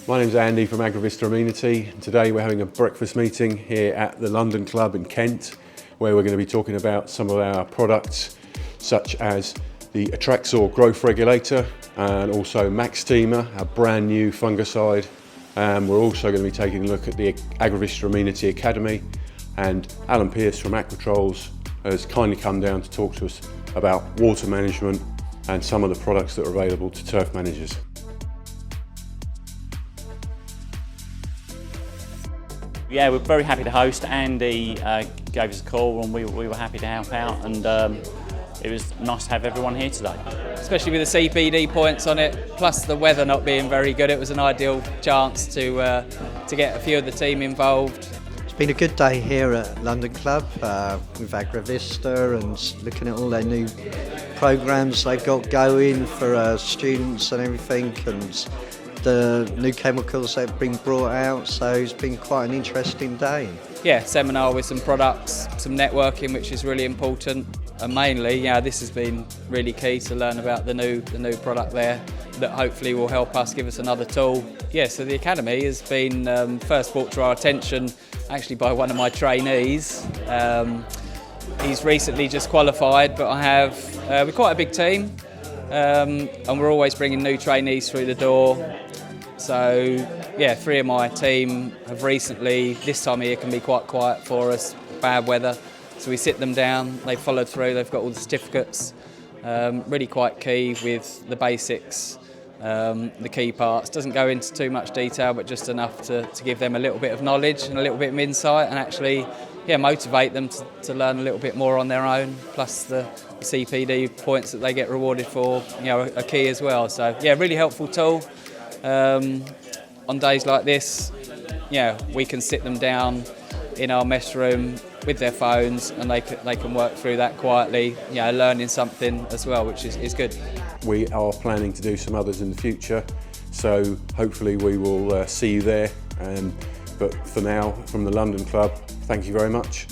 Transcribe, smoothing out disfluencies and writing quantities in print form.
My name's Andy from Agrovista Amenity. Today we're having a breakfast meeting here at the London Club in Kent, where we're going to be talking about some of our products such as the Atraxor growth regulator and also Max Teamer, our brand new fungicide. We're also going to be taking a look at the Agrovista Amenity Academy, and Alan Pearce from Aquatrols has kindly come down to talk to us about water management and some of the products that are available to turf managers. Yeah, we're very happy to host. Andy gave us a call and we were happy to help out, and it was nice to have everyone here today. Especially with the CPD points on it, plus the weather not being very good, it was an ideal chance to get a few of the team involved. It's been a good day here at London Club with Agrovista and looking at all their new programmes they've got going for students and everything, and the new chemicals that have been brought out, so it's been quite an interesting day. Yeah, seminar with some products, some networking, which is really important, and mainly, this has been really key to learn about the new product there that hopefully will help us, give us another tool. Yeah, so the Academy has been first brought to our attention actually by one of my trainees. He's recently just qualified, but we're quite a big team, and we're always bringing new trainees through the door. So yeah, 3 of my team have recently, this time of year can be quite quiet for us, bad weather. So we sit them down, they've followed through, they've got all the certificates. Really quite key with the basics, the key parts. Doesn't go into too much detail, but just enough to give them a little bit of knowledge and a little bit of insight, and actually motivate them to learn a little bit more on their own. Plus the CPD points that they get rewarded for are key as well. So yeah, really helpful tool. On days like this, we can sit them down in our mess room with their phones, and they can work through that quietly, learning something as well, which is good. We are planning to do some others in the future, so hopefully we will see you there. But for now, from the London Club, thank you very much.